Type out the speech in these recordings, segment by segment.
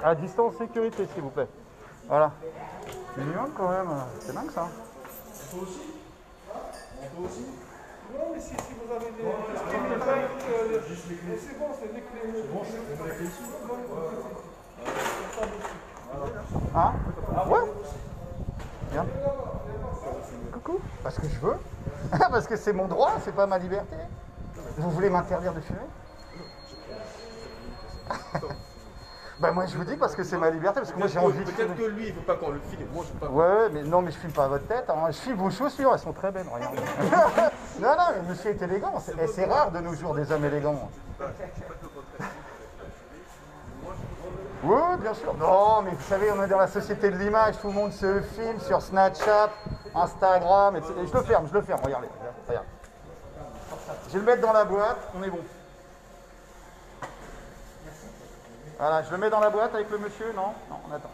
À distance sécurité, s'il vous plaît. Voilà. Minimum quand même. C'est dingue ça. Toi aussi? Toi aussi? Non, mais si vous avez des... C'est bon, c'est les clés. C'est bon, c'est les clés ici. Hein? Ouais. Bien. Coucou. Parce que je veux. Parce que c'est mon droit, c'est pas ma liberté. Vous voulez m'interdire de fumer? Bah moi je vous dis parce que c'est ma liberté, parce que moi j'ai envie de fumer. Peut-être que lui il veut pas qu'on le filme, moi je veux pas. Ouais, mais non, mais je filme pas à votre tête, hein. Je filme vos chaussures, elles sont très belles, regardez. Non, non, mais monsieur est élégant, c'est rare de nos jours des hommes élégants. Oui, bien sûr. Non, mais vous savez, on est dans la société de l'image, tout le monde se filme sur Snapchat, Instagram, etc. Et je le ferme, regardez, regarde. Je vais le mettre dans la boîte, on est bon. Voilà, je le mets dans la boîte avec le monsieur, non? Non, on attend.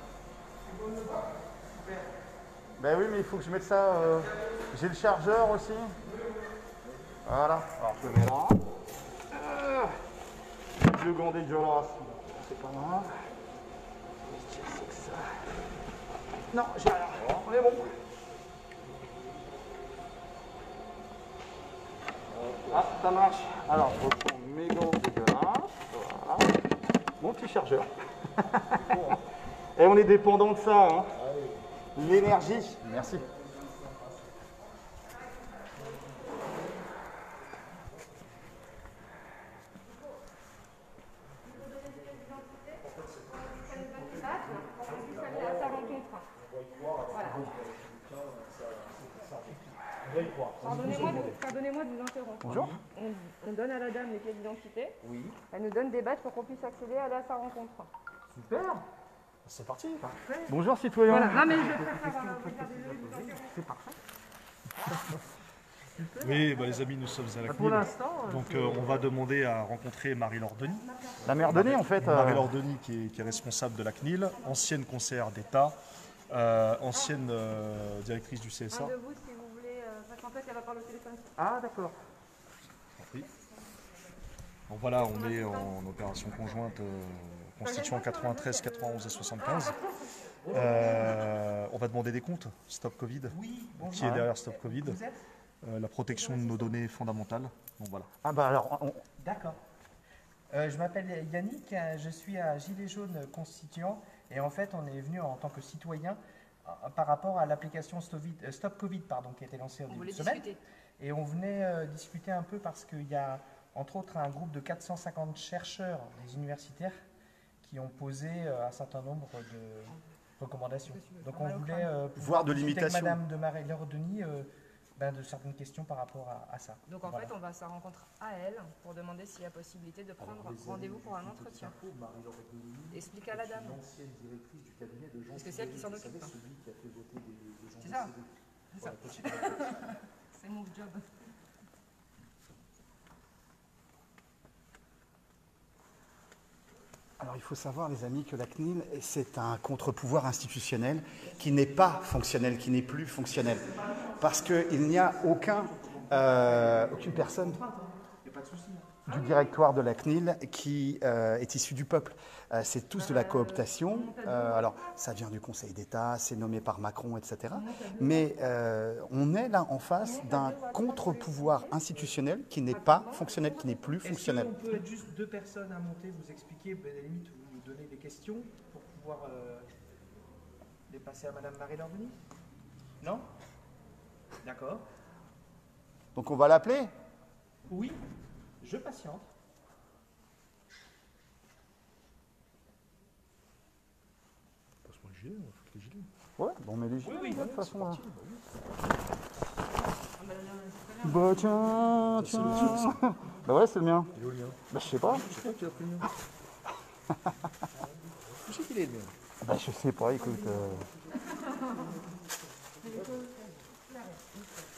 Ben oui, mais il faut que je mette ça... J'ai le chargeur aussi. Voilà, alors je le mets là. Le gant dégueulasse. C'est pas mal. Qu'est-ce que c'est que ça? Non, j'ai rien. On est bon. Ah, ça marche. Alors, je reprends mes gants dégueulasses. Voilà. Mon petit chargeur. Et on est dépendant de ça, hein. L'énergie. Merci. Pardonnez-moi de vous interrompre. Bonjour. On donne à la dame les pièces d'identité. Oui. Elle nous donne des badges pour qu'on puisse accéder à sa rencontre. Super. C'est parti. Parfait. Bonjour citoyen. Voilà. Non mais je préfère regardez-le. C'est parfait. Oui, bah, les amis, nous sommes à la Pour CNIL. l'instant, Donc on va demander à rencontrer Marie-Laure Denis. La mère Denis en fait. Marie-Laure Denis qui est responsable de la CNIL, ancienne conseillère d'État, ancienne directrice du CSA. Un de vous si vous voulez, parce qu'en fait elle va parler au téléphone. Ah d'accord. Oui. Donc voilà, on est en opération conjointe constituée en 93, 91 et 75. On va demander des comptes, Stop Covid. oui, Qui est derrière Stop Covid? La protection de nos données fondamentales. Donc voilà. Ah bah alors, D'accord. Je m'appelle Yannick, je suis à Gilets jaunes constituant et en fait on est venu en tant que citoyen par rapport à l'application Stop Covid pardon, qui a été lancée en début de semaine. Et on venait discuter un peu parce qu'il y a entre autres un groupe de 450 chercheurs des universitaires qui ont posé un certain nombre de recommandations. Donc on voulait voire de discuter avec limitation. Madame de Marie-Laure Denis de certaines questions par rapport à ça. Donc en Voilà. fait on va à sa rencontre à elle pour demander s'il y a possibilité de prendre rendez-vous pour un entretien. Explique à la dame. Parce que c'est elle qui s'en occupe. C'est ça. C'est ça. C'est mon job. Alors il faut savoir les amis que la CNIL c'est un contre-pouvoir institutionnel qui n'est pas fonctionnel, qui n'est plus fonctionnel. Parce qu'il n'y a aucune personne du directoire de la CNIL qui est issue du peuple. C'est tous de la cooptation. Alors ça vient du Conseil d'État, c'est nommé par Macron, etc. Mais on est là en face d'un contre-pouvoir institutionnel qui n'est pas fonctionnel, qui n'est plus fonctionnel. Est-ce qu'on peut être juste deux personnes à monter, vous expliquer, à la limite vous nous donnez des questions pour pouvoir les passer à Madame Marie-Laure Denis? Non? D'accord. Donc on va l'appeler. Oui, je patiente. Passe-moi le gilet, on va foutre les gilets. Ouais, bon, on met les gilets Oui, de toute façon. Là. Ah, Bah tiens, tiens. Bah ouais, c'est le mien. Il est au lien. Bah je sais pas. Je sais pas qui a pris le mien. Je sais qu'il est le mien. Bah je sais pas, écoute.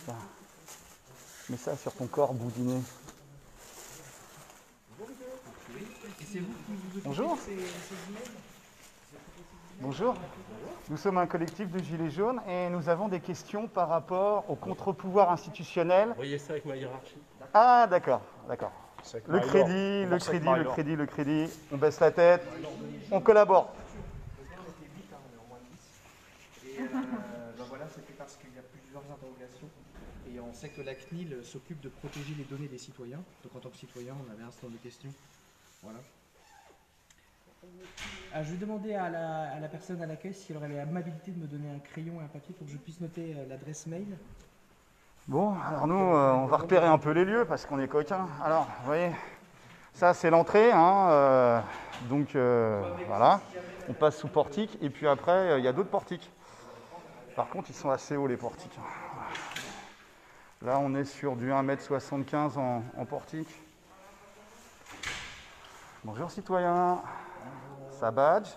Tiens. Mets ça sur ton corps boudiné. Et c'est vous qui vous occupez Bonjour. de ces emails? Bonjour. Nous sommes un collectif de Gilets jaunes et nous avons des questions par rapport au contre-pouvoir institutionnel. Voyez ça avec ma hiérarchie. Ah d'accord, d'accord. C'est avec Le Marie-Laure. crédit, On le pense avec crédit, le Marie-Laure. crédit, le crédit. On baisse la tête, on collabore. Et on sait que la CNIL s'occupe de protéger les données des citoyens. Donc en tant que citoyen, on avait un certain nombre de questions. Voilà. Je vais demander à la personne à l'accueil si elle aurait l'amabilité de me donner un crayon et un papier pour que je puisse noter l'adresse mail. Bon, alors nous, on va repérer un peu les lieux parce qu'on est coquins. Alors, vous voyez, ça c'est l'entrée, hein, donc voilà, on passe sous portique et puis après, il y a d'autres portiques. Par contre, ils sont assez hauts les portiques. Là, on est sur du 1,75 m en portique. Bonjour citoyen, ça badge.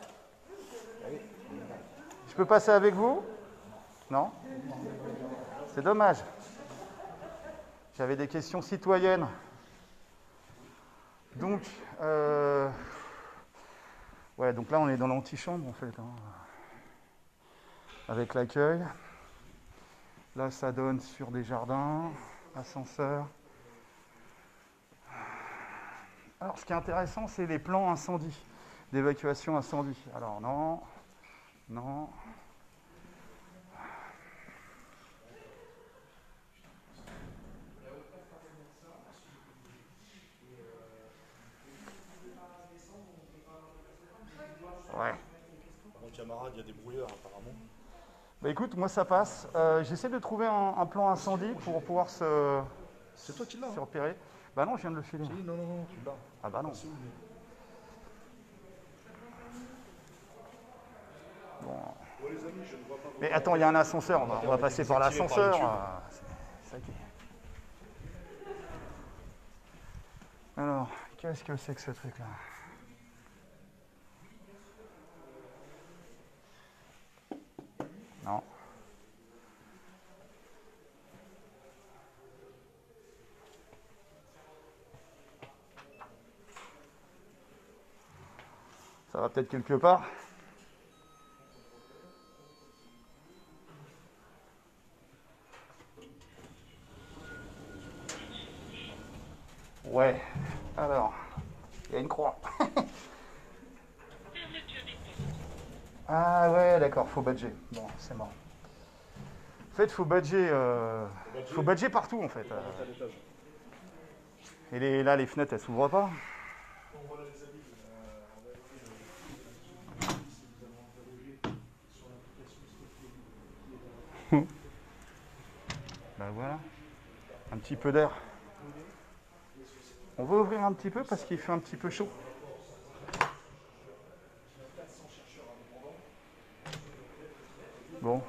Je peux passer avec vous? Non? C'est dommage. J'avais des questions citoyennes. Donc, ouais, donc là, on est dans l'antichambre, en fait, hein, avec l'accueil. Là, ça donne sur des jardins, ascenseur. Alors, ce qui est intéressant, c'est les plans incendie, d'évacuation incendie. Alors, non, non. Ouais. Mon camarade, il y a des brouilleurs apparemment. Bah écoute, moi ça passe. J'essaie de trouver un plan incendie pour pouvoir se C'est toi qui l'as, hein? repérer. Bah non, je viens de le filer. Si, non, tu l'as. Ah bah non. Bon. Mais attends, il y a un ascenseur, on va passer par l'ascenseur. C'est ça qui est. Alors, qu'est-ce que c'est que ce truc-là? Non. Ça va peut-être quelque part. Ouais. Alors, il y a une croix. Ah ouais, d'accord, faut badger. Bon, c'est mort. En fait, faut badger partout, en fait. Et là, les fenêtres, elles s'ouvrent pas. Ben voilà, un petit peu d'air. On va ouvrir un petit peu parce qu'il fait un petit peu chaud. Bon.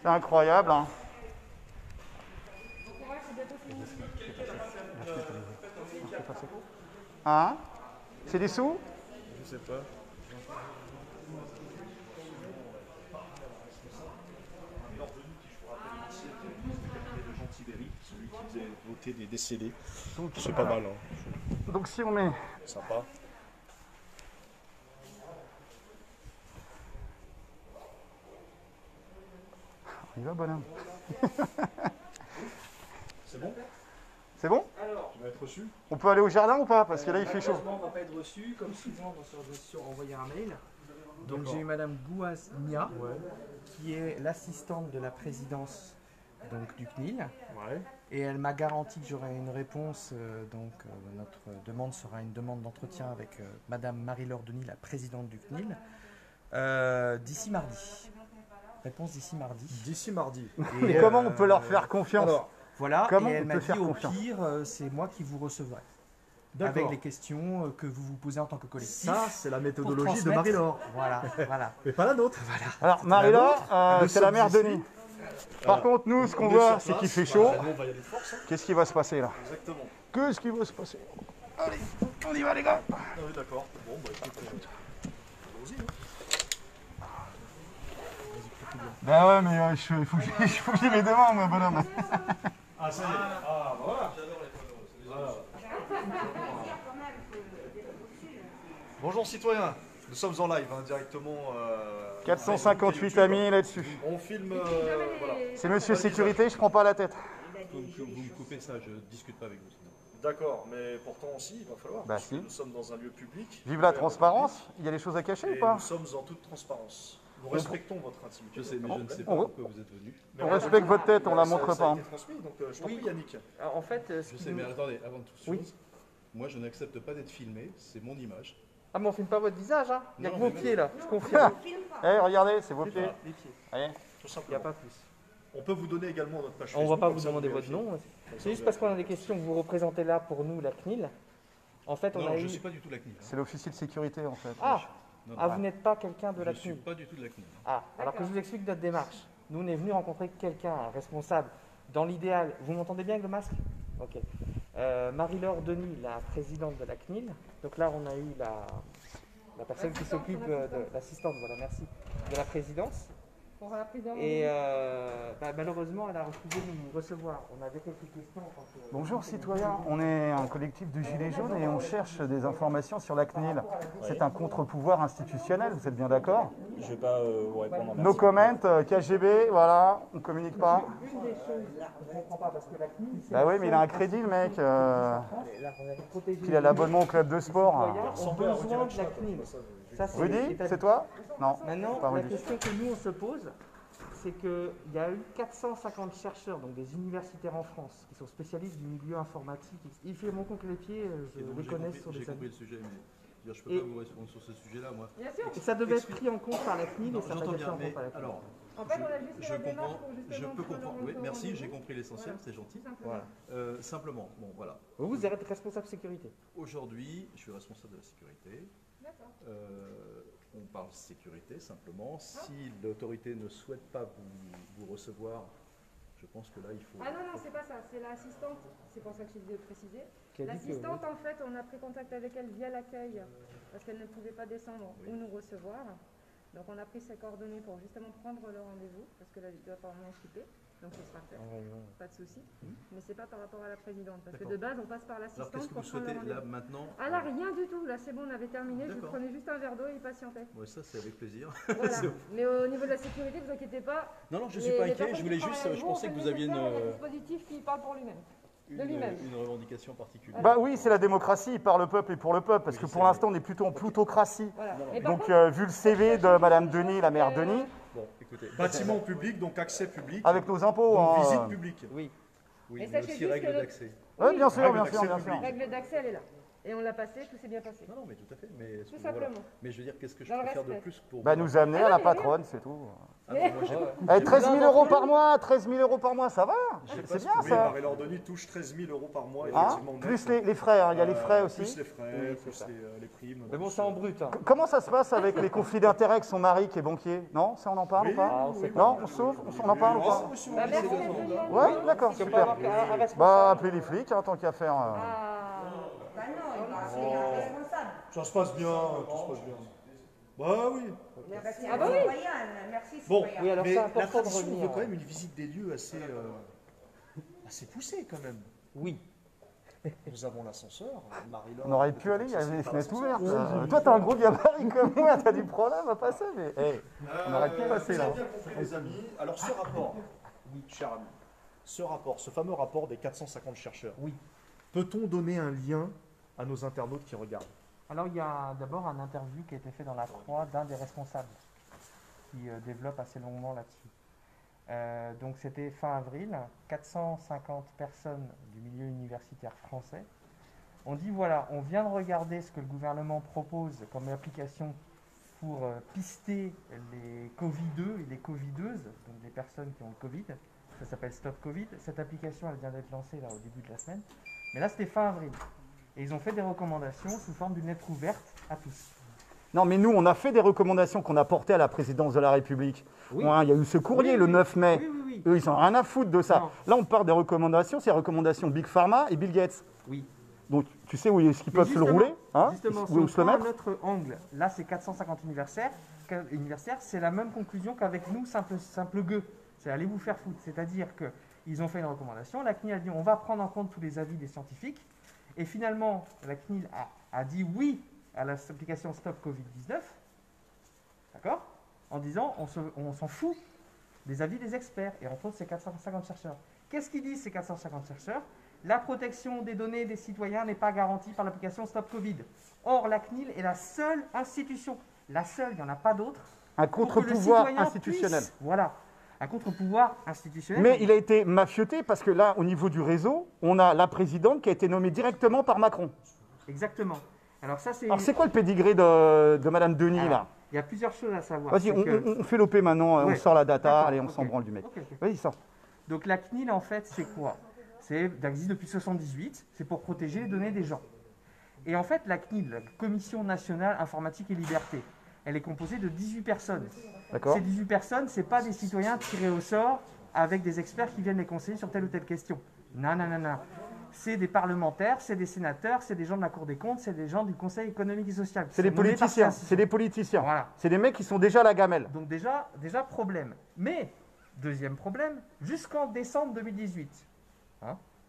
C'est incroyable, hein. Hein? C'est des sous? Je sais pas. Celui qui faisait voter des décédés. C'est pas mal, hein. Donc si on met... Sympa. Il va, bonhomme. C'est bon? C'est bon? Alors, Tu vas être reçu? On peut aller au jardin ou pas? Parce que là, il fait chaud. malheureusement, on ne va pas être reçu. Comme souvent, on sera reçu envoyer un mail. Donc j'ai eu Madame Gouaznia, qui est l'assistante de la présidence donc, du CNIL. Ouais. Et elle m'a garanti que j'aurai une réponse. Notre demande sera une demande d'entretien avec Madame Marie-Laure Denis, la présidente du CNIL, d'ici mardi. Réponse d'ici mardi. D'ici mardi. Mais comment on peut leur faire confiance? Alors, voilà, Comment et on elle m'a peut dit faire au confiance? pire, c'est moi qui vous recevrai. D'accord. Avec les questions que vous vous posez en tant que collectif. Ça, c'est la pour méthodologie de transmettre. Marie-Laure. Voilà, voilà. Mais pas la nôtre. Alors, Marie-Laure, Nous c'est la sommes mère ici. Denis. Par contre, nous, ce qu'on On est voit, sur c'est place. qu'il fait chaud. Nous, on va y aller de force, hein. Qu'est-ce qui va se passer là? Exactement. Qu'est-ce qui va se passer? Allez, on y va, les gars. Ah oui, d'accord. Bon, bah écoute, allons-y. Hein. Bah ouais, mais il faut que j'ai mes demandes, moi, bonhomme. Ah, ça y est. Ah, voilà. Bonjour citoyens, nous sommes en live hein, directement. 458 amis là-dessus. On filme. Voilà. C'est monsieur sécurité, je prends pas la tête. vous me coupez ça, je discute pas avec vous. sinon. D'accord, mais pourtant aussi, il va falloir. Bah, puisque si. nous sommes dans un lieu public. Vive la ouvert au transparence. Il y a des choses à cacher public, ou et pas? nous sommes en toute transparence. Nous respectons votre intimité. Je sais, mais je ne sais on- pas pourquoi vous êtes venu. Mais On respecte votre tête, on la ça- montre ça a pas. été transmis, donc je t'en Oui. prie, Yannick. Alors, en fait, ce Je qui sais, nous- mais attendez, avant toute chose, Oui. moi je n'accepte pas d'être filmé, c'est mon image. Ah, mais on filme pas votre visage, hein. Il y a Non, que vos mais pieds là, je confirme. Eh, regardez, c'est vos C'est pieds. ça, les pieds. Allez. Tout Il n'y a simplement. pas plus. On peut vous donner également notre page On ne Facebook. va pas comme vous ça, demander votre vérifiez. nom. Comme ça, C'est juste vous parce qu'on a des questions que vous représentez là pour nous, la CNIL. En fait, on Non, a je eu. ne suis pas du tout la CNIL. hein. C'est l'officier de sécurité en fait. Ah, Non, non, ah, vous n'êtes pas quelqu'un de je la ne suis CNIL. pas du tout de la CNIL. Ah, alors que je vous explique notre démarche. Nous, on est venu rencontrer quelqu'un, un responsable. Dans l'idéal, vous m'entendez bien avec le masque? Ok. Marie-Laure Denis, la présidente de la CNIL. Donc là, on a eu la personne qui s'occupe de l'assistante, voilà, merci, de la présidence. Pour la prise de Et malheureusement, elle a refusé de nous recevoir. On avait quelques questions. en tant que- Bonjour citoyens, on est un collectif de Gilets jaunes et on cherche des informations sur la CNIL. C'est un contre-pouvoir institutionnel, vous êtes bien d'accord? Je ne vais pas vous répondre. No comment, KGB, voilà, on communique pas. Une des choses, je ne comprends pas parce que la CNIL, c'est Bah oui, mais il a un crédit le mec, là, on a protégé qu'il a l'abonnement au club de sport. ont besoin de la CNIL. Ça, c'est Rudy, établi. c'est toi? Non, Maintenant, pas la Rudy. question que nous on se pose, c'est qu'il y a eu 450 chercheurs, donc des universitaires en France, qui sont spécialistes du milieu informatique. Ils firment contre les pieds, je Et donc, les j'ai connais compris- sur J'ai des compris années. le sujet, mais je ne peux Et- pas vous répondre sur ce sujet-là, moi. Bien sûr. Et ça devait être pris en compte par la CNIL Non, et ça n'a pas j'entends été pris bien, en mais compte par la CNIL. alors, En fait, on a juste je fait la démarche comprends, pour je justement peux prendre comprendre. le Oui, merci, rendez-vous. j'ai compris l'essentiel, Voilà. c'est gentil. Tout simplement. Voilà. Simplement, bon, voilà. Vous êtes responsable sécurité. Aujourd'hui, je suis responsable de la sécurité. D'accord. On parle sécurité simplement. Si l'autorité ne souhaite pas vous recevoir, je pense que là, il faut. Ah non, non, c'est pas ça, c'est l'assistante, c'est pour ça que j'ai dû le préciser. Qui a dit que- L'assistante, en fait, on a pris contact avec elle via l'accueil, parce qu'elle ne pouvait pas descendre Oui. ou nous recevoir. Donc on a pris ses coordonnées pour justement prendre le rendez-vous, parce que là, il doit pas en occuper, donc ce sera fait, pas de souci. Mais c'est pas par rapport à la présidente, parce que D'accord. de base, on passe par Alors, l'assistante qu'est-ce que pour vous prendre le souhaitez là rendez-vous. maintenant Ah là, rien du tout, là c'est bon, on avait terminé, je D'accord. prenais juste un verre d'eau et il patientait. Ouais, ça, c'est avec plaisir. Voilà. C'est- Mais au niveau de la sécurité, vous inquiétez pas. Non, non, je les- suis pas les inquiet. personnes Je voulais qui juste. travaillent avec Je vous, on pensais fait que le vous aviez nécessaire, il y a un dispositif qui parle pour lui-même. de lui-même. une revendication particulière. Bah oui, c'est la démocratie, par le peuple et pour le peuple, parce Oui, que je pour sais, l'instant on est plutôt en plutocratie. Voilà. Et par Donc contre, vu le CV de Madame Denis, la mère Denis, Bon, écoutez. Bâtiment public, donc accès public. avec nos impôts. donc hein. visite publique. Oui. Oui, Et mais sachez aussi juste règles que le- d'accès. Oui, bien sûr, Règle bien sûr, d'accès bien sûr. public. règle d'accès, elle est là. Et on l'a passé, tout s'est bien passé. Non, non, mais tout à fait. Mais, Tout voilà. simplement. Mais je veux dire, qu'est-ce que je Dans peux le faire de respect. plus pour Bah vous nous amener à Ah la non, mais rien. patronne, c'est tout. Ah, non, moi, j'ai- 13 000 euros par mois, 13 000 euros par mois, ça va? j'ai pas C'est ce bien Oui, ça. Marie-Laure Denis touche 13 000 euros par mois, Hein effectivement. net. Plus les frais, hein, il y a les frais aussi. Plus les frais, Oui, plus c'est ça. les primes. Mais bon, plus, c'est en brut. Hein. Comment ça se passe avec les conflits d'intérêts avec son mari qui est banquier? Non, ça on en parle Oui, ou pas? Ah, on sait pas. Non, on sauve, on en parle ou pas? Bah, merci d'être venu. Ouais, d'accord, Comme super. pas avoir un responsable. Bah appelez les flics, hein, tant qu'à faire. Ah. Bah non, c'est un responsable. Ça se passe bien, tout se passe bien. Bah oui. Merci Ah bah oui. citoyen, merci Bon, citoyen. Oui, alors mais c'est la important de tradition revenir. veut quand même une visite des lieux assez poussée quand même. Oui. Nous avons l'ascenseur, Marie-Laure. On aurait pu aller, il y avait accéder les par fenêtres l'ascenseur. ouvertes. Toi, t'as un gros gabarit comme moi, t'as du problème à passer, mais hey, on aurait pu passer Vous là. avez bien compris, les amis. Alors, ce rapport, cher ami, ce fameux rapport des 450 chercheurs, Oui. peut-on donner un lien à nos internautes qui regardent? Alors, il y a d'abord un interview qui a été fait dans la Croix d'un des responsables qui développe assez longuement là-dessus. Donc, c'était fin avril, 450 personnes du milieu universitaire français. On dit voilà, on vient de regarder ce que le gouvernement propose comme application pour pister les Covideux et les Covideuses, donc les personnes qui ont le Covid. Ça s'appelle Stop Covid. Cette application, elle vient d'être lancée là au début de la semaine. Mais là, c'était fin avril. Et ils ont fait des recommandations sous forme d'une lettre ouverte à tous. Non, mais nous, on a fait des recommandations qu'on a portées à la présidence de la République. Oui. Ouais, il y a eu ce courrier le 9 mai. Oui, oui, oui. Eux, ils n'ont rien à foutre de ça. Non. Là, on parle des recommandations, c'est les recommandations Big Pharma et Bill Gates. Oui. Donc, tu sais où est-ce qu'ils Mais peuvent se le rouler, hein, justement, si où on se le prend un mettre. autre angle, là c'est 450 universitaires, c'est la même conclusion qu'avec nous, simple gueux. C'est allez vous faire foutre. C'est-à-dire qu'ils ont fait une recommandation, la CNIL a dit on va prendre en compte tous les avis des scientifiques, et finalement la CNIL a dit oui à l'application Stop Covid-19, d'accord, en disant on s'en fout des avis des experts, et entre autres c'est 450 chercheurs. Qu'est-ce qu'ils disent ces 450 chercheurs? La protection des données des citoyens n'est pas garantie par l'application Stop Covid. Or, la CNIL est la seule institution, la seule, il n'y en a pas d'autre. Un pour que le contre-pouvoir citoyen institutionnel. puisse- voilà, un contre-pouvoir institutionnel. Mais il a été mafioté parce que là, au niveau du réseau, on a la présidente qui a été nommée directement par Macron. Exactement. Alors ça, c'est... Alors, c'est quoi le pédigré de Madame Denis, Alors, là? il y a plusieurs choses à savoir. Vas-y, C'est que- on fait l'OP maintenant, on Ouais. sort la data, D'accord, allez, on ok. s'en branle du mec. Ok, ok. Vas-y, sors. Donc la CNIL, en fait, c'est quoi? Ça existe depuis 1978, c'est pour protéger les données des gens. Et en fait, la CNIL, la Commission nationale informatique et liberté, elle est composée de 18 personnes. D'accord? Ces 18 personnes, ce n'est pas des citoyens tirés au sort avec des experts qui viennent les conseiller sur telle ou telle question. Non, non, non, non. C'est des parlementaires, c'est des sénateurs, c'est des gens de la Cour des comptes, c'est des gens du Conseil économique et social. qui C'est des sont nommés par politiciens, ces c'est des politiciens. Voilà. C'est des mecs qui sont déjà à la gamelle. Donc déjà problème. Mais, deuxième problème, jusqu'en décembre 2018.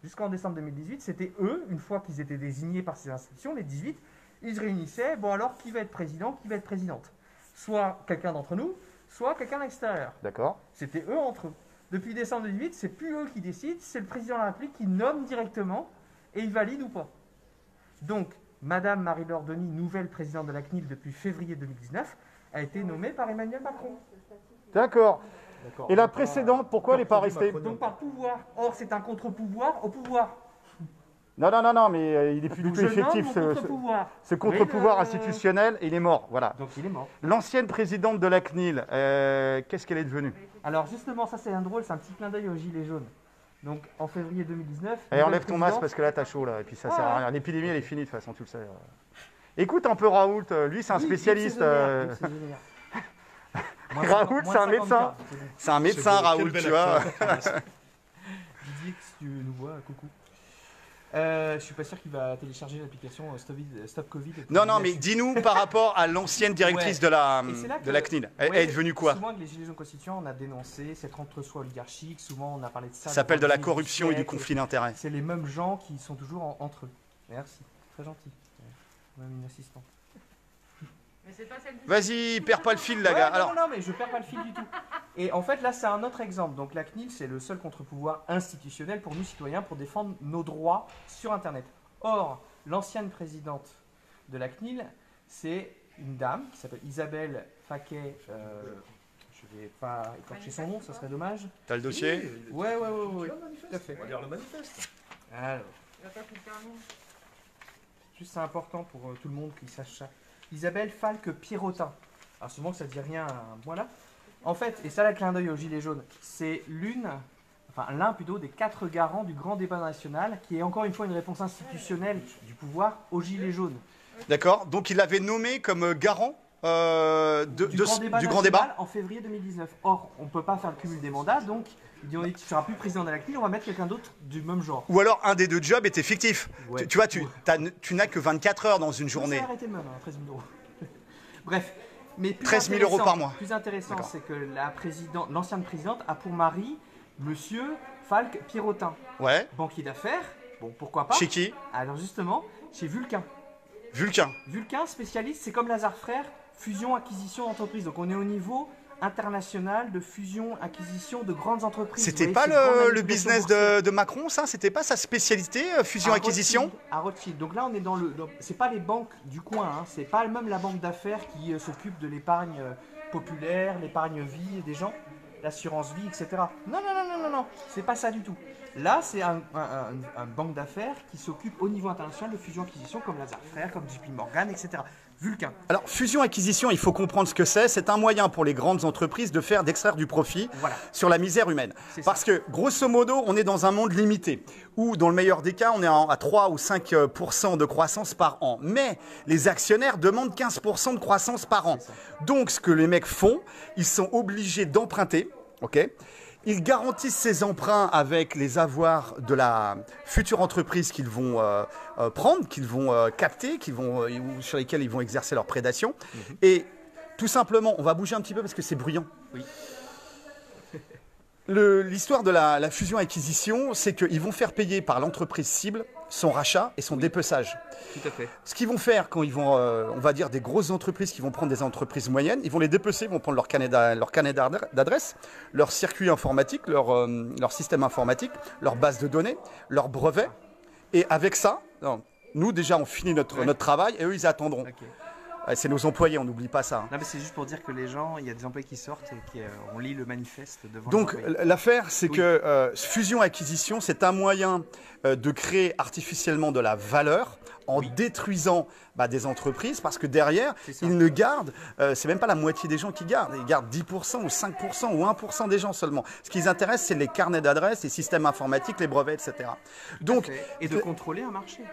Jusqu'en décembre 2018, c'était eux, une fois qu'ils étaient désignés par ces institutions, les 18, ils se réunissaient, bon alors, qui va être président, qui va être présidente? Soit quelqu'un d'entre nous, soit quelqu'un d'extérieur. D'accord? C'était eux entre eux. Depuis décembre 2018, c'est plus eux qui décident, c'est le président de la République qui nomme directement et il valide ou pas. Donc, Madame Marie-Laure Denis, nouvelle présidente de la CNIL depuis février 2019, a été nommée par Emmanuel Macron. D'accord. Et la précédente, pourquoi elle n'est pas restée? Donc par pouvoir. Or, c'est un contre-pouvoir au pouvoir. Non, non, non, non, mais il est plus du Donc, tout je nomme effectif, mon ce contre-pouvoir. contre-pouvoir Oui, institutionnel, et il est mort. Voilà. Donc il est mort. L'ancienne présidente de la CNIL, qu'est-ce qu'elle est devenue? Alors justement, ça c'est un drôle, c'est un petit clin d'œil aux Gilets jaunes. Donc en février 2019... Allez, nouvelle enlève ton masque présidente. parce que là, t'as chaud, là, et puis ça sert à Ah. rien. L'épidémie, elle est finie, de toute façon, tu le sais. Écoute un peu Raoult, lui, c'est un Oui, spécialiste. Yves Saisonnière. Raoult, c'est un médecin. C'est un médecin, Raoult, tu vois. Didier, si tu nous vois, coucou. Je suis pas sûr qu'il va télécharger l'application Stop Covid. Non, non, mais dis-nous par rapport à l'ancienne directrice de la Et c'est là de la que- CNIL. Elle Ouais, est devenue quoi? Souvent, avec les Gilets jaunes constituants, on a dénoncé cet entre-soi oligarchique. Souvent, on a parlé de ça. Ça s'appelle de la dans le corruption et du siècle. conflit d'intérêts. C'est les mêmes gens qui sont toujours entre eux. Merci. Très gentil. Même une assistante. Mais c'est pas celle du... Vas-y, perds pas le fil, là, Ouais, gars. non, Alors, non, mais je perds pas le fil du tout. Et en fait, là, c'est un autre exemple. Donc, la CNIL, c'est le seul contre-pouvoir institutionnel pour nous, citoyens, pour défendre nos droits sur Internet. Or, l'ancienne présidente de la CNIL, c'est une dame qui s'appelle Isabelle Faquet. Je vais pas écorcher son nom, ça serait dommage. t'as le dossier? Ouais. Tout à fait. On va lire le manifeste. Alors, Il va pas plus carrément. juste c'est important pour tout le monde qu'il sache ça. Isabelle Falque-Pierrotin. Alors, souvent que ça ne dit rien, voilà. En fait, et ça, le clin d'œil aux Gilets jaunes, c'est l'un plutôt des 4 garants du grand débat national, qui est encore une fois une réponse institutionnelle du pouvoir aux Gilets jaunes. D'accord. Donc, il l'avait nommé comme garant Du grand grand national débat. en février 2019. Or, on ne peut pas faire le cumul des mandats, donc ils ont dit tu ne seras plus président de la CNIL, on va mettre quelqu'un d'autre du même genre. Ou alors, un des deux jobs était fictif. Ouais. Tu vois, tu n'as que 24 heures dans une journée. Ça a arrêté même, 13 000 euros. Bref. Mais plus 13 000 euros par intéressant- mois. Plus intéressant, D'accord. c'est que l'ancienne présidente a pour mari Monsieur Falque-Pierrotin, Ouais. banquier d'affaires. Bon, pourquoi pas. Chez qui? Alors justement, chez Vulcain. Vulcain. Vulcain, spécialiste, c'est comme Lazare Frères, fusion-acquisition d'entreprises. Donc on est au niveau international de fusion-acquisition de grandes entreprises. C'était Vous pas voyez, ces grandes le manipulations business boursières. de Macron, ça? C'était pas sa spécialité, fusion-acquisition? À Rothschild. Donc là, on est c'est pas les banques du coin, hein. C'est pas même la banque d'affaires qui s'occupe de l'épargne populaire, l'épargne vie des gens, l'assurance vie, etc. Non, c'est pas ça du tout. Là, c'est un banque d'affaires qui s'occupe au niveau international de fusion-acquisition comme Lazare Frères, comme JP Morgan, etc. Vulcain. Alors, fusion-acquisition, il faut comprendre ce que c'est. C'est un moyen pour les grandes entreprises d'extraire du profit Voilà. sur la misère humaine. C'est Parce que, grosso modo, on est dans un monde limité, où, dans le meilleur des cas, on est à 3 ou 5% de croissance par an. Mais les actionnaires demandent 15% de croissance par an. Donc, ce que les mecs font, ils sont obligés d'emprunter, ok ? Ils garantissent ces emprunts avec les avoirs de la future entreprise qu'ils vont prendre, qu'ils vont capter, sur lesquels ils vont exercer leur prédation. Et tout simplement, on va bouger un petit peu parce que c'est bruyant. Oui. L'histoire de la fusion-acquisition, c'est qu'ils vont faire payer par l'entreprise cible son rachat et son dépeçage. Tout à fait. Ce qu'ils vont faire quand ils vont, on va dire, des grosses entreprises qui vont prendre des entreprises moyennes, ils vont les dépecer, ils vont prendre leur carnet d'adresse, leur circuit informatique, leur système informatique, leur base de données, leurs brevets. Et avec ça, nous déjà on finit notre travail et eux ils attendront. Ok. C'est nos employés, on n'oublie pas ça. Non, mais c'est juste pour dire que les gens, il y a des employés qui sortent et qui on lit le manifeste devant. Donc les employés. l'affaire, c'est Oui. que fusion-acquisition, c'est un moyen de créer artificiellement de la valeur en détruisant des entreprises, parce que derrière, C'est ça. ils ne gardent, c'est même pas la moitié des gens qui gardent, ils gardent 10% ou 5% ou 1% des gens seulement. Ce qui les intéresse, c'est les carnets d'adresses, les systèmes informatiques, les brevets, etc. Donc, Et de contrôler un marché.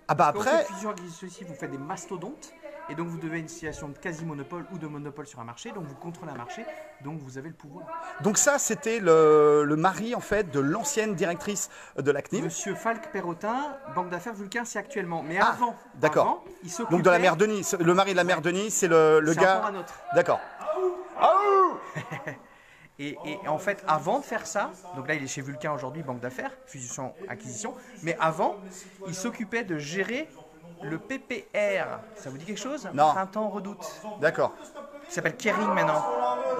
ah bah après, Quand vous faites fusion ici, vous faites des mastodontes. Et donc vous devez une situation de quasi-monopole ou de monopole sur un marché. Donc vous contrôlez un marché, donc vous avez le pouvoir. donc ça, c'était le mari en fait de l'ancienne directrice de la CNIL. Monsieur Falk Perrotin, banque d'affaires Vulcain, c'est actuellement. Mais Ah, avant, d'accord. avant, il s'occupait... Donc de la mère Denis, le mari de la mère Denis, c'est le C'est gars. encore un autre. D'accord. Et en fait, avant de faire ça, donc là il est chez Vulcain aujourd'hui, banque d'affaires, fusion-acquisition, mais avant, il s'occupait de gérer le PPR. Ça vous dit quelque chose? Non. Printemps Redoute. D'accord. Il s'appelle Kering maintenant.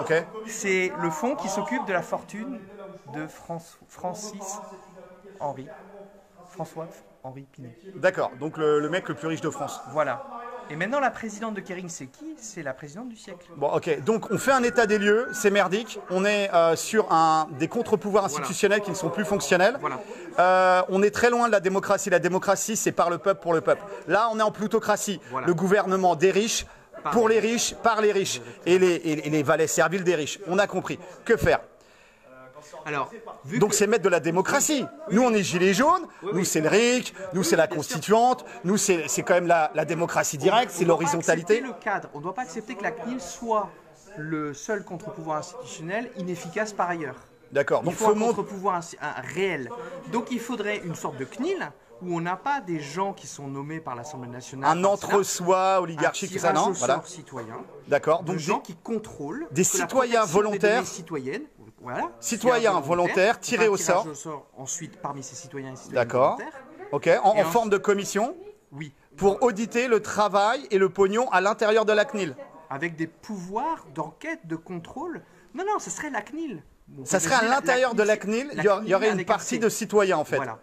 Ok. C'est le fonds qui s'occupe de la fortune de François-Henri Pinet. D'accord. Donc le mec le plus riche de France. Voilà. Et maintenant, la présidente de Kering, c'est qui? C'est la présidente du siècle. Bon, ok. Donc on fait un état des lieux, c'est merdique. On est sur des contre-pouvoirs institutionnels qui ne sont plus fonctionnels. Voilà. On est très loin de la démocratie. La démocratie, c'est par le peuple pour le peuple. Là, on est en plutocratie. Voilà. Le gouvernement des riches, pour les riches, par les riches. Et les valets serviles des riches. On a compris. Que faire? Alors, vu Donc que- c'est mettre de la démocratie. Nous, on est gilets jaunes, nous, c'est le RIC, nous, c'est la constituante, nous, c'est quand même la démocratie directe, c'est on doit pas l'horizontalité. accepter le cadre. On ne doit pas accepter que la CNIL soit le seul contre-pouvoir institutionnel inefficace par ailleurs. D'accord. Il Donc faut un montrer. contre-pouvoir un réel. Donc il faudrait une sorte de CNIL où on n'a pas des gens qui sont nommés par l'Assemblée nationale. Un entre-soi oligarchique, tout ça, non? Voilà. Voilà. Citoyen. D'accord. De Donc gens qui contrôlent des que la citoyens protection des volontaires- données citoyennes, voilà, Citoyens volontaires tirés au sort. Ensuite, parmi ces citoyens et citoyennes D'accord. volontaires, Ok. Et En forme de commission oui, pour auditer le travail et le pognon à l'intérieur de la CNIL. avec des pouvoirs d'enquête, de contrôle. Non, non, ce serait la CNIL. On Ça peut serait à dire l'intérieur de la CNIL, il y aurait une avec partie un C. de citoyens en fait. Voilà.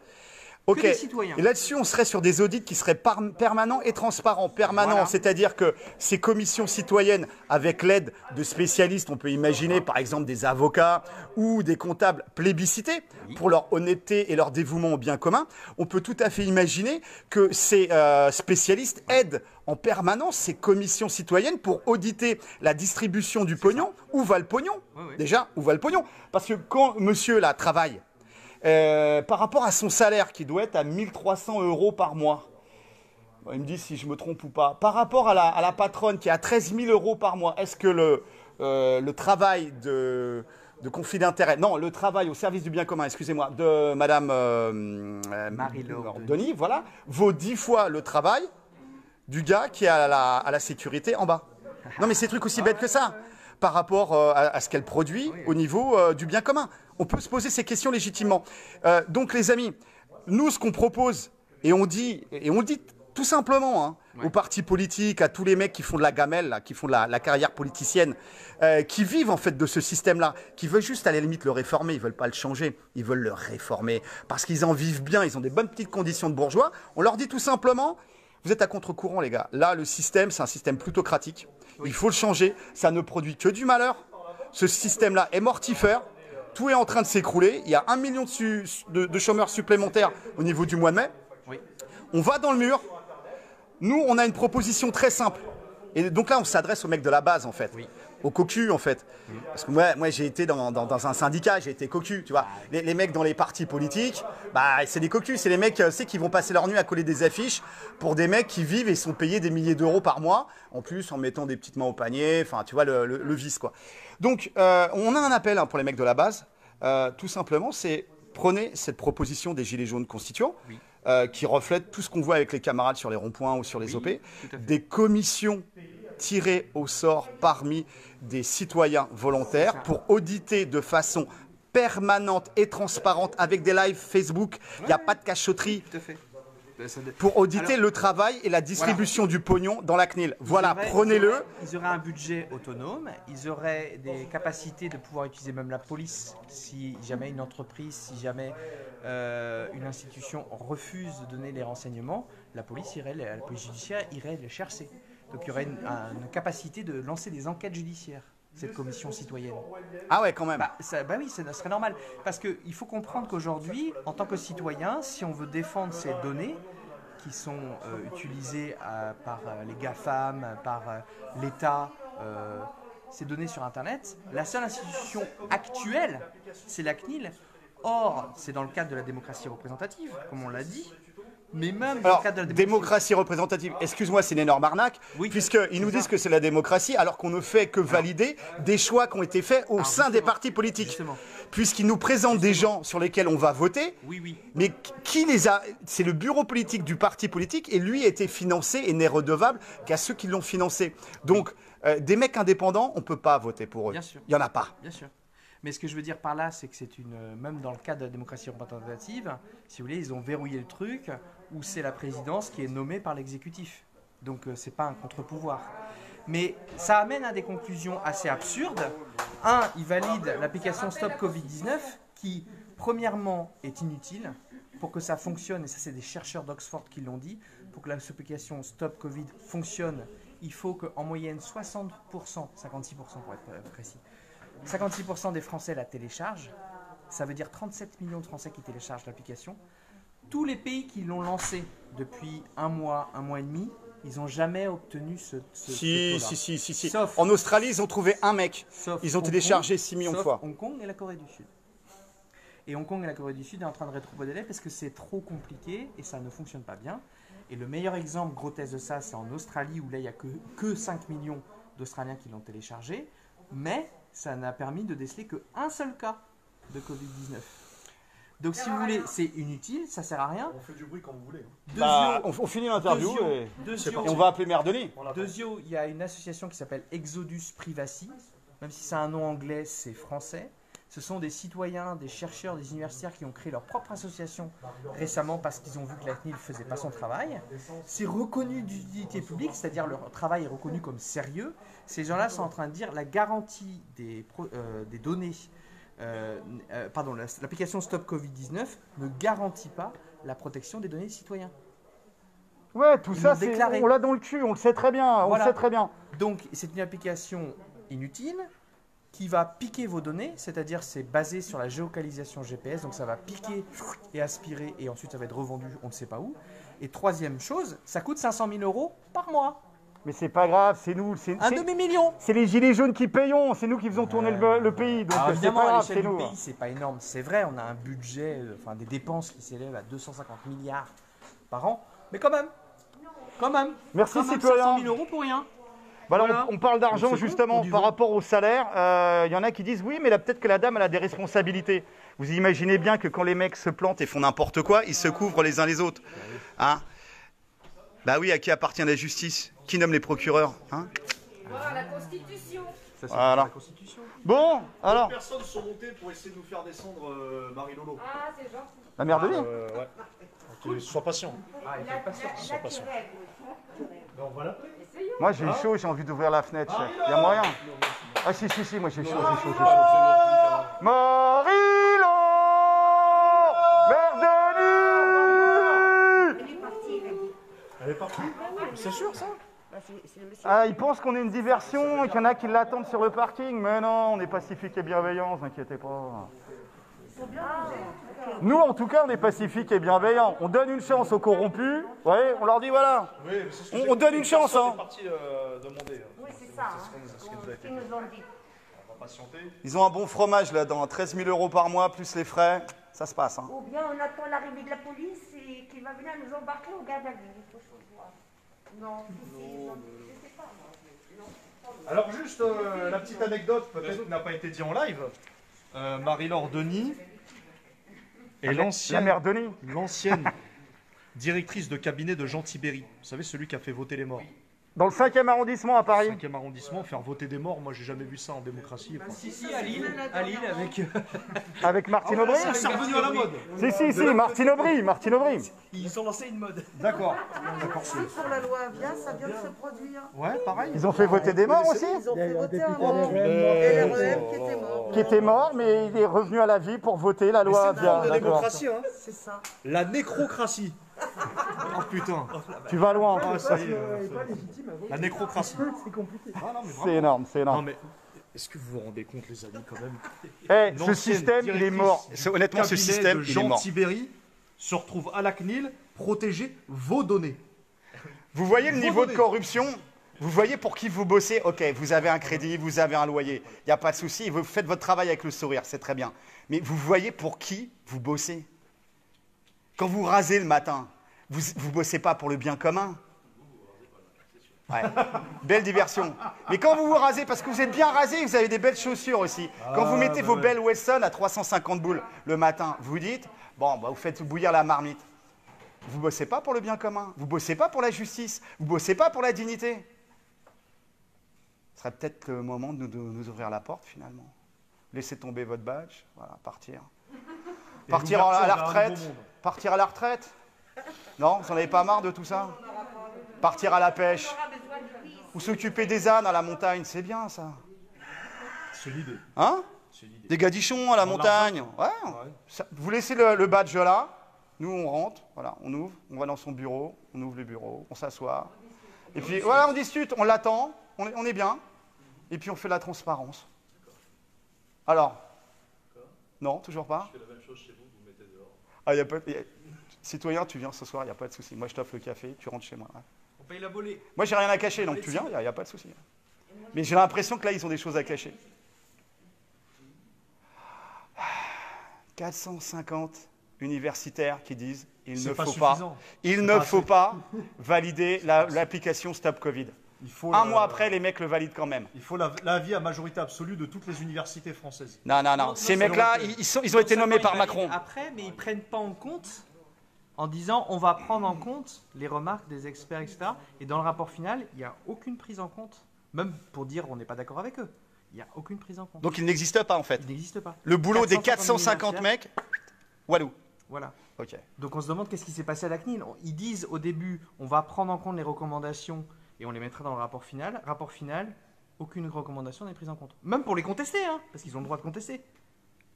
Ok. des citoyens. Et là-dessus, on serait sur des audits qui seraient permanents et transparents. Permanents, Voilà. c'est-à-dire que ces commissions citoyennes, avec l'aide de spécialistes, on peut imaginer par exemple des avocats ou des comptables plébiscités pour leur honnêteté et leur dévouement au bien commun, on peut tout à fait imaginer que ces spécialistes aident en permanence ces commissions citoyennes pour auditer la distribution du pognon. Où va le pognon? Oui, oui. Déjà, où va le pognon? Parce que quand monsieur là travaille, par rapport à son salaire qui doit être à 1300 € par mois, il me dit si je me trompe ou pas, par rapport à la patronne qui est à 13 000 € par mois, est-ce que le travail de conflit d'intérêt, non, le travail au service du bien commun, excusez-moi, de madame Marie-Laure Denis, voilà, vaut 10 fois le travail du gars qui est à la sécurité en bas? Non mais c'est des trucs aussi bêtes que ça, par rapport à ce qu'elle produit au niveau du bien commun. On peut se poser ces questions légitimement. Donc les amis, nous ce qu'on propose, et on le dit tout simplement hein, aux partis politiques, à tous les mecs qui font de la gamelle, là, qui font de la carrière politicienne, qui vivent en fait de ce système-là, qui veulent juste à la limite le réformer, ils veulent pas le changer, ils veulent le réformer, parce qu'ils en vivent bien, ils ont des bonnes petites conditions de bourgeois. On leur dit tout simplement, vous êtes à contre-courant les gars, là le système c'est un système plutocratique, il faut le changer, ça ne produit que du malheur, ce système-là est mortifère, tout est en train de s'écrouler, il y a 1 million de chômeurs supplémentaires au niveau du mois de mai, Oui. on va dans le mur. Nous, on a une proposition très simple. Et donc là, on s'adresse aux mecs de la base, en fait. Oui. Aux cocus, en fait. Parce que moi j'ai été dans un syndicat, j'ai été cocu, tu vois. Les mecs dans les partis politiques, c'est des cocus. C'est les mecs qui vont passer leur nuit à coller des affiches pour des mecs qui vivent et sont payés des milliers d'euros par mois. En plus, en mettant des petites mains au panier. Enfin, tu vois, le vice, quoi. Donc, on a un appel pour les mecs de la base. Tout simplement, c'est prenez cette proposition des Gilets jaunes constituants. Oui. Qui reflète tout ce qu'on voit avec les camarades sur les ronds-points ou sur les OP, tout à fait. des commissions tirées au sort parmi des citoyens volontaires pour auditer de façon permanente et transparente avec des lives Facebook. Il n'y a pas de cachotterie. Tout à fait. Pour auditer le travail et la distribution du pognon dans la CNIL. Voilà, prenez-le. Ils auraient un budget autonome, ils auraient des capacités de pouvoir utiliser même la police si jamais une entreprise, si jamais une institution refuse de donner les renseignements, la police judiciaire irait les chercher. Donc il y aurait une capacité de lancer des enquêtes judiciaires, cette commission citoyenne. Ah ouais, quand même. Bah oui, ça serait normal. Parce qu'il faut comprendre qu'aujourd'hui, en tant que citoyen, si on veut défendre ces données qui sont utilisées par les GAFAM, par l'État, ces données sur Internet, la seule institution actuelle, c'est la CNIL. Or, c'est dans le cadre de la démocratie représentative, comme on l'a dit. Mais même dans le cadre de la démocratie représentative, excuse-moi, c'est une énorme arnaque, puisqu'ils nous disent que c'est la démocratie, alors qu'on ne fait que valider des choix qui ont été faits au sein des partis politiques. Puisqu'ils nous présentent des gens sur lesquels on va voter, mais qui les a... C'est le bureau politique du parti politique, et lui a été financé et n'est redevable qu'à ceux qui l'ont financé. Donc, des mecs indépendants, on ne peut pas voter pour eux. Il n'y en a pas. Bien sûr. Mais ce que je veux dire par là, c'est que c'est même dans le cadre de la démocratie représentative, si vous voulez, ils ont verrouillé le truc où c'est la présidence qui est nommée par l'exécutif. Donc c'est pas un contre-pouvoir. Mais ça amène à des conclusions assez absurdes. Un, ils valident l'application Stop Covid-19 qui, premièrement, est inutile. Pour que ça fonctionne, et ça c'est des chercheurs d'Oxford qui l'ont dit, pour que l'application Stop Covid fonctionne, il faut qu'en moyenne 60%, 56% pour être précis, 56% des Français la téléchargent. Ça veut dire 37 millions de Français qui téléchargent l'application. Tous les pays qui l'ont lancé depuis un mois et demi, ils n'ont jamais obtenu ce Si. Sauf, en Australie, ils ont trouvé un mec. Ils ont téléchargé 6 millions de fois. Hong Kong et la Corée du Sud. Et Hong Kong et la Corée du Sud est en train de rétro-pédaler parce que c'est trop compliqué et ça ne fonctionne pas bien. Et le meilleur exemple grotesque de ça, c'est en Australie où là, il n'y a que 5 millions d'Australiens qui l'ont téléchargé. Mais ça n'a permis de déceler qu'un seul cas de Covid-19. Donc si vous voulez, c'est inutile, ça sert à rien. On fait du bruit quand vous voulez. On finit l'interview et on va appeler Maire Denis. Deuxio, il y a une association qui s'appelle Exodus Privacy. Même si c'est un nom anglais, c'est français. Ce sont des citoyens, des chercheurs, des universitaires qui ont créé leur propre association récemment parce qu'ils ont vu que la CNIL ne faisait pas son travail. C'est reconnu d'utilité publique, c'est-à-dire leur travail est reconnu comme sérieux. Ces gens-là sont en train de dire la garantie des données, l'application Stop Covid-19 ne garantit pas la protection des données des citoyens. Ouais, tout ça, on l'a dans le cul, on le sait très bien, on le sait très bien. Donc, c'est une application inutile qui va piquer vos données, c'est-à-dire c'est basé sur la géolocalisation GPS, donc ça va piquer et aspirer et ensuite ça va être revendu on ne sait pas où. Et troisième chose, ça coûte 500 000 € par mois. Mais c'est pas grave, c'est nous. Un demi-million. C'est les gilets jaunes qui payons, c'est nous qui faisons tourner le pays. Donc évidemment, pas grave, à l'échelle du nous. pays, c'est pas énorme. C'est vrai, on a un budget, des dépenses qui s'élèvent à 250 milliards par an, mais quand même. Merci citoyen. 500 000 € pour rien. Voilà. On parle d'argent justement par rapport au salaire. Il y en a qui disent oui, mais là peut-être que la dame elle a des responsabilités. Vous imaginez bien que quand les mecs se plantent et font n'importe quoi, ils se couvrent les uns les autres. Hein? Bah oui, à qui appartient la justice? Qui nomme les procureurs? Hein? La Constitution. Ça, c'est voilà. la Constitution. Bon, alors. D'autres personnes sont montées pour essayer de nous faire descendre Marie-Lolo. Ah, c'est gentil. La mère de Denis. Ouais. Sois patient. Sois patient. Ben, on va l'appeler. Moi j'ai chaud, j'ai envie d'ouvrir la fenêtre. Il y a moyen. Ah si, moi j'ai chaud. Marie-Lo, mère de Denis. Elle est partie. C'est sûr ça? Ah, ils pensent qu'on est une diversion et qu'il y en a qui l'attendent sur le parking. Mais non, on est pacifique et bienveillant, vous inquiétez pas. Nous, en tout cas, on est pacifique et bienveillant. On donne une chance aux corrompus. Ouais, on leur dit voilà. Oui, on donne une chance. Hein. Parti demander. Oui, c'est ça. Ils nous ont dit. On va patienter. Ils ont un bon fromage là-dedans, 13 000 € par mois plus les frais. Ça se passe. Hein. Ou bien on attend l'arrivée de la police et qui va venir nous embarquer au garde à vue. Non, je sais pas. Alors juste la petite anecdote, peut-être qui n'a pas été dit en live. Marie-Laure Denis est la mère Denis. l'ancienne directrice de cabinet de Jean Tibéry. Vous savez, celui qui a fait voter les morts. Dans le 5e arrondissement à Paris. 5e arrondissement, faire voter des morts, moi j'ai jamais vu ça en démocratie. Si, à Lille avec... Avec Martine Aubry. C'est revenu à la mode. Si, Martine Aubry. Ils ont lancé une mode. D'accord. Pour la loi Avia, ça vient de se produire. Ouais, pareil. Ils ont fait voter des morts aussi. Ils ont fait voter un mort. Et l'REM qui était mort. Qui était mort, mais il est revenu à la vie pour voter la loi C'est Avia. la D'accord. démocratie, hein. C'est ça. La nécrocratie. Oh putain. Tu vas loin. Ah, ça y est. La nécrocratie. C'est énorme, c'est Non énorme. mais, est-ce que vous vous rendez compte les amis quand même? Eh, ce L'ancienne système, il est directrice mort. Honnêtement, ce cabinet système, de il est Jean mort. Tibéri se retrouve à la CNIL, protéger vos données. Vous voyez le Vos niveau de données. corruption? Vous voyez pour qui vous bossez? Ok, vous avez un crédit, vous avez un loyer. Il n'y a pas de souci, vous faites votre travail avec le sourire, c'est très bien. Mais vous voyez pour qui vous bossez? Quand vous rasez le matin, vous ne bossez pas pour le bien commun. Ouais, belle diversion. Mais quand vous vous rasez, parce que vous êtes bien rasé, vous avez des belles chaussures aussi. Quand vous mettez vos belles Wesson à 350 boules le matin, vous dites, bon, bah, vous faites bouillir la marmite. Vous bossez pas pour le bien commun, vous bossez pas pour la justice, vous bossez pas pour la dignité. Ce serait peut-être le moment de nous ouvrir la porte finalement. Laissez tomber votre badge, voilà, partir. Partir à la retraite. Partir à la retraite. Non, vous n'en avez pas marre de tout ça? Partir à la pêche. Ou s'occuper des ânes à la montagne, c'est bien ça. C'est l'idée. Hein? Des gadichons à la montagne. Ouais. Vous laissez le badge là. Nous, on rentre, voilà, on ouvre, on va dans son bureau, on ouvre le bureau, on s'assoit. Et puis, voilà, on discute, on l'attend, on est bien. Et puis, on fait la transparence. Alors? Non, toujours pas? Je fais la même chose chez vous, vous mettez dehors. Ah, citoyen, tu viens ce soir, il n'y a pas de souci. Moi, je t'offre le café, tu rentres chez moi. Ouais. On paye la volée. Moi, j'ai rien à cacher, donc tu viens, il n'y a pas de souci. Mais j'ai l'impression que là, ils ont des choses à cacher. 450 universitaires qui disent il ne faut pas valider l'application Stop Covid. Un mois après, les mecs le valident quand même. Il faut l'avis à majorité absolue de toutes les universités françaises. Non. Ces mecs-là, ils ont été nommés par Macron. Après, mais ils prennent pas en compte en disant on va prendre en compte les remarques des experts, etc. Et dans le rapport final, il n'y a aucune prise en compte. Même pour dire on n'est pas d'accord avec eux. Il n'y a aucune prise en compte. Donc il n'existe pas en fait. Il n'existe pas. Le boulot des 450 450 mecs, walou. Voilà. Ok. Donc on se demande qu'est-ce qui s'est passé à la CNIL. Ils disent au début on va prendre en compte les recommandations et on les mettra dans le rapport final. Rapport final, aucune recommandation n'est prise en compte. Même pour les contester, hein, parce qu'ils ont le droit de contester.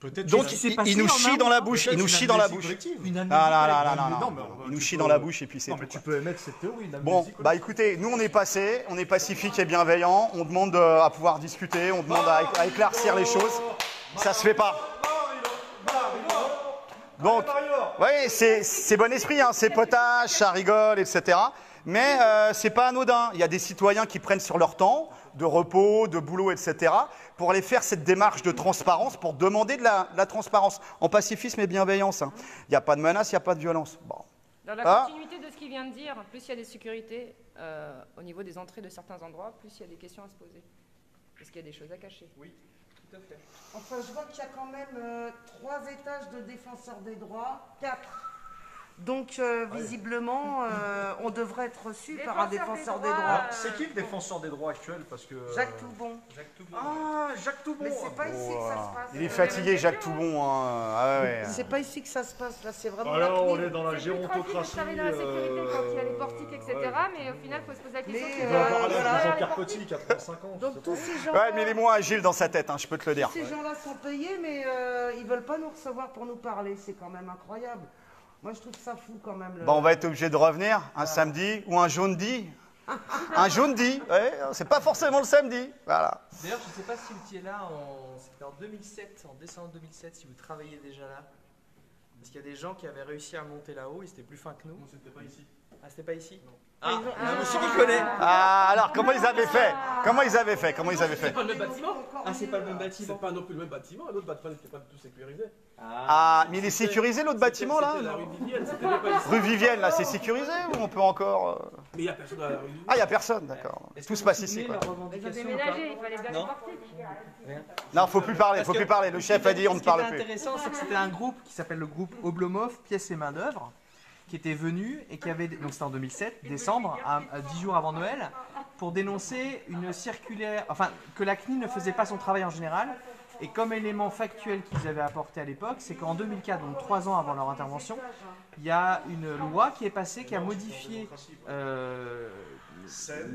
Donc ils nous chient dans la bouche, ils nous chient dans la bouche. Non, ils nous chient dans la bouche et puis c'est tout. Mais tu peux émettre cette théorie. Bon, bah écoutez, nous on est passé, on est pacifique et bienveillant, on demande à pouvoir discuter, on demande à éclaircir les choses. Ça se fait pas. Donc, oui, c'est bon esprit, hein, c'est potage, ça rigole, etc. Mais c'est pas anodin. Il y a des citoyens qui prennent sur leur temps de repos, de boulot, etc. pour aller faire cette démarche de transparence, pour demander de la transparence en pacifisme et bienveillance. Hein. Il n'y a pas de menace, il n'y a pas de violence. Bon. Dans la continuité de ce qu'il vient de dire, plus il y a des sécurités au niveau des entrées de certains endroits, plus il y a des questions à se poser. Parce qu'il y a des choses à cacher. Oui, tout à fait. Enfin, je vois qu'il y a quand même 3 étages de défenseurs des droits, 4. Donc, visiblement, on devrait être reçu par un défenseur des droits. C'est qui le défenseur des droits actuel? Parce que Jacques Toubon. Ah, Jacques Toubon. Mais c'est pas ici que ça se passe. Il est fatigué, Jacques Toubon. Hein. Ah ouais. C'est pas ici que ça se passe, là, c'est vraiment Alors, la on CNIL. est dans la gérontocratie. Vous savez, dans la sécurité, quand il y a les portiques, etc. Mais au final, il faut se poser la question. Mais, Il doit avoir l'âge voilà. de Jean-Pierre Petit, 85 ans. Donc, tous ces gens Ouais, mais il est moins agile dans sa tête, hein, je peux te le dire. Ces gens-là sont payés, mais ils veulent pas nous recevoir pour nous parler. C'est quand même incroyable. Moi, je trouve ça fou quand même. Bon, on va être obligé de revenir un samedi ou un jaune-di. Un jaune-di, ouais, c'est pas forcément le samedi. Voilà. D'ailleurs, je ne sais pas si vous étiez là, c'était en 2007, en décembre 2007, si vous travailliez déjà là. Parce qu'il y a des gens qui avaient réussi à monter là-haut, ils étaient plus fins que nous. Non, c'était pas ici. Ah, c'était pas ici? Non. Ah, un monsieur qui connaît. Ah, alors, comment ils avaient fait? C'est pas le même bâtiment. Ah, c'est pas le même bâtiment. C'est pas non plus le même bâtiment. L'autre bâtiment n'était pas du tout sécurisé. Ah, mais il est sécurisé l'autre bâtiment là? C'était la rue Vivienne, c'était pas ici. Rue Vivienne, là, c'est sécurisé ou on peut encore. Mais il n'y a personne dans la rue Vivienne. Ah, il n'y a personne, d'accord. Est-ce Tout que se vous passe vous ici, souvenez quoi. de leurs Ils ont revendications ou déménagé, pas? il fallait bien les Non. portiques. Non, faut plus parler, faut plus parler. Le chef a dit on ne parle Ce qui plus. était intéressant, c'est que c'était un groupe qui s'appelle le groupe Oblomov, pièces et main-d'œuvre, qui était venu et qui avait, donc c'était en 2007, décembre, à 10 jours avant Noël, pour dénoncer une circulaire, enfin que la CNIL ne faisait pas son travail en général. Et comme élément factuel qu'ils avaient apporté à l'époque, c'est qu'en 2004, donc 3 ans avant leur intervention, il y a une loi qui est passée qui a modifié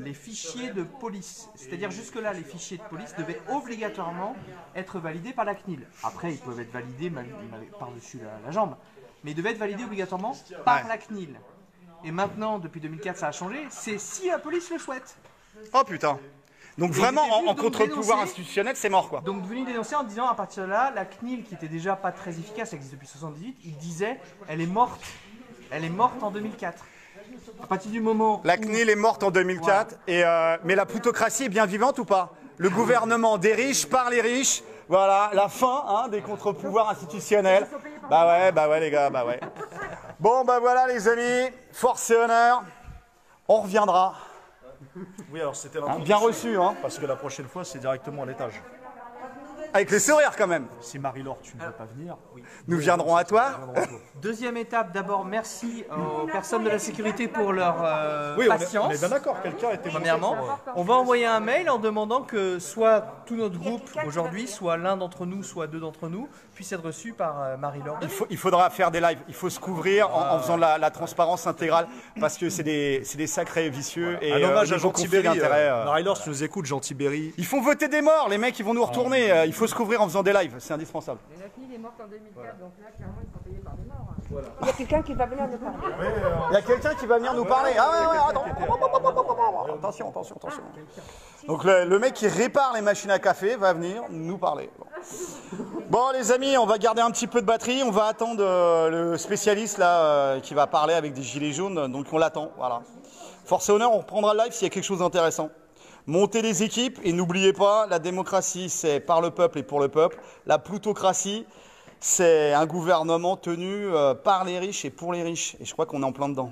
les fichiers de police. C'est-à-dire jusque-là, les fichiers de police devaient obligatoirement être validés par la CNIL. Après, ils peuvent être validés par-dessus la jambe, mais ils devaient être validés obligatoirement par la CNIL. Et maintenant, depuis 2004, ça a changé, c'est si la police le souhaite. Oh putain. Donc vraiment, en contre-pouvoir institutionnel, c'est mort, quoi. Donc venu dénoncer en disant, à partir de là, la CNIL, qui était déjà pas très efficace, elle existe depuis 1978, il disait, elle est morte en 2004. À partir du moment La CNIL est morte en 2004, mais la plutocratie est bien vivante ou pas? Le gouvernement des riches par les riches, voilà, la fin des contre-pouvoirs institutionnels. Bah ouais les gars, bah ouais. Bon bah voilà les amis, force et honneur, on reviendra. Oui, alors c'était Bien reçu, hein. parce que la prochaine fois, c'est directement à l'étage. Avec les sourires quand même. Si Marie-Laure, tu ne veux pas venir, Nous viendrons à toi. Deuxième étape, d'abord merci aux personnes de la sécurité pour leur oui, patience. on est bien d'accord, quelqu'un était Premièrement, on va envoyer un mail en demandant que soit tout notre groupe aujourd'hui, soit l'un d'entre nous, soit deux d'entre nous, puisse être reçu par Marie-Laure. Il faudra faire des lives, il faut se couvrir en faisant la transparence intégrale, parce que c'est des sacrés vicieux. Et un hommage à Jean conflit Tibéry. d'intérêt. Marie-Laure, si tu nous écoutes, Jean Tibéry. Ils font voter des morts, les mecs, ils vont nous retourner. Il faut se couvrir en faisant des lives, c'est indispensable. Et la CNIL est morte en 2004, donc là, clairement, ils sont payés par des morts. Il y a quelqu'un qui va venir nous parler. Il y a quelqu'un qui va venir nous parler. Ah ouais, attends. Attention. Donc le mec qui répare les machines à café va venir nous parler. Bon les amis, on va garder un petit peu de batterie. On va attendre le spécialiste là qui va parler avec des gilets jaunes. Donc on l'attend, voilà. Force et honneur, on reprendra le live s'il y a quelque chose d'intéressant. Montez les équipes et n'oubliez pas, la démocratie c'est par le peuple et pour le peuple. La plutocratie c'est un gouvernement tenu par les riches et pour les riches. Et je crois qu'on est en plein dedans.